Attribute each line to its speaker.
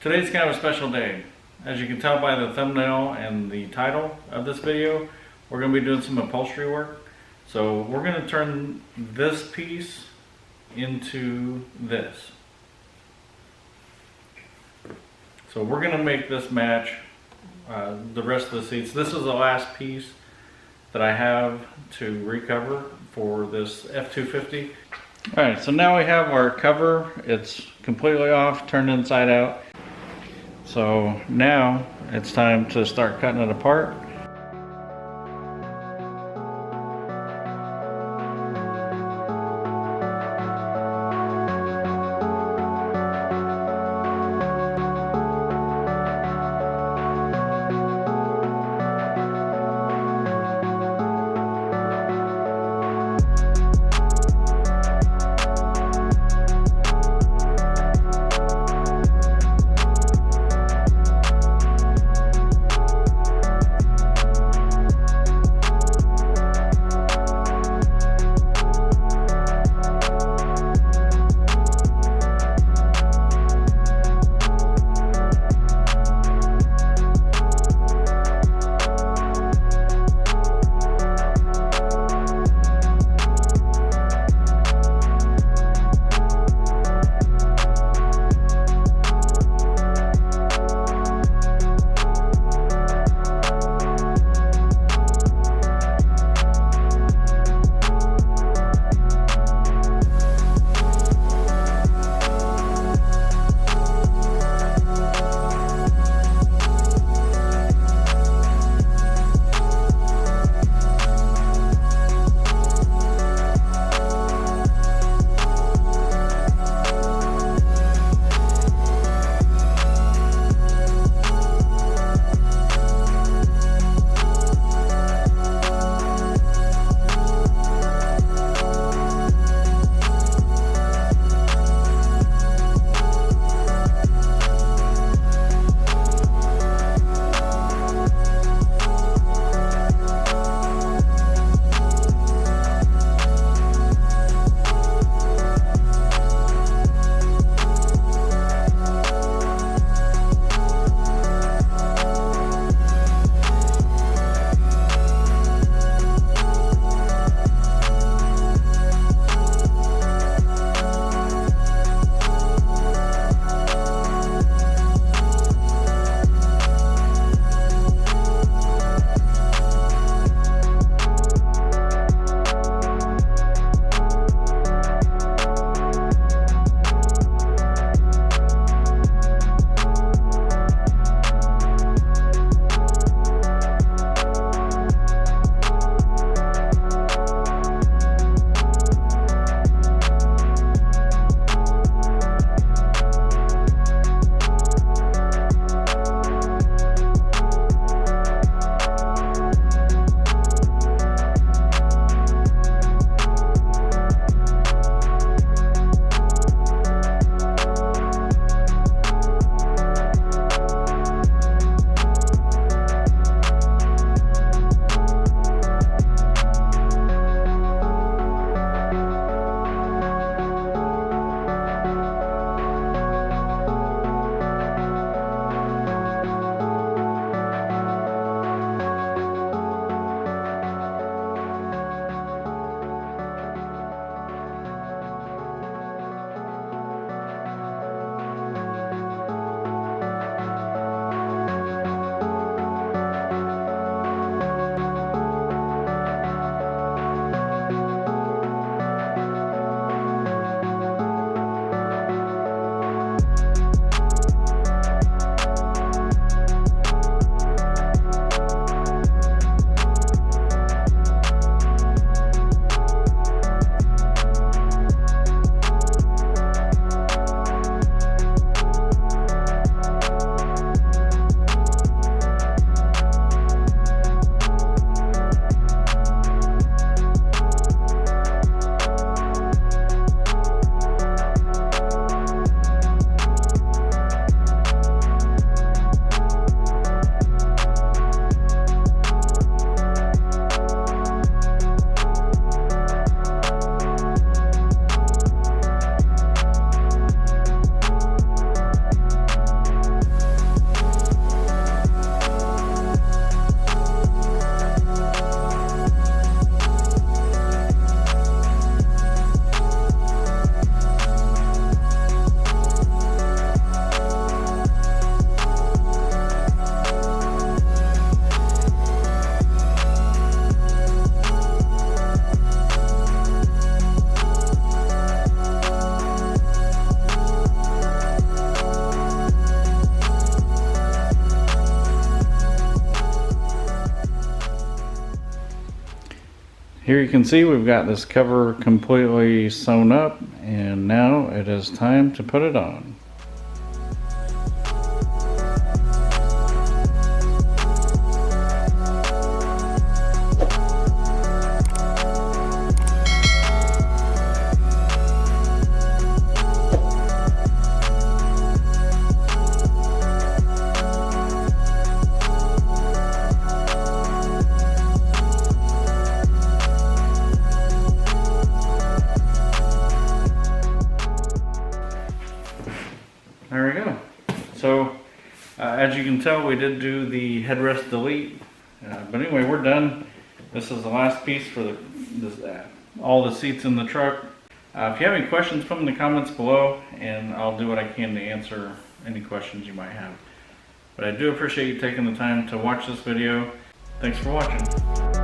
Speaker 1: Today's kind of a special day. As you can tell by the thumbnail and the title of this video, we're going to be doing some upholstery work. So we're going to turn this piece into this. So we're going to make this match the rest of the seats. This is the last piece that I have to recover for this F-250. Alright, so now we have our cover. It's completely off, turned inside out. So now it's time to start cutting it apart. Here you can see we've got this cover completely sewn up, and now it is time to put it on. There we go. So, as you can tell, we did do the headrest delete. But anyway, we're done. This is the last piece for all the seats in the truck. If you have any questions, put them in the comments below, and I'll do what I can to answer any questions you might have. But I do appreciate you taking the time to watch this video. Thanks for watching.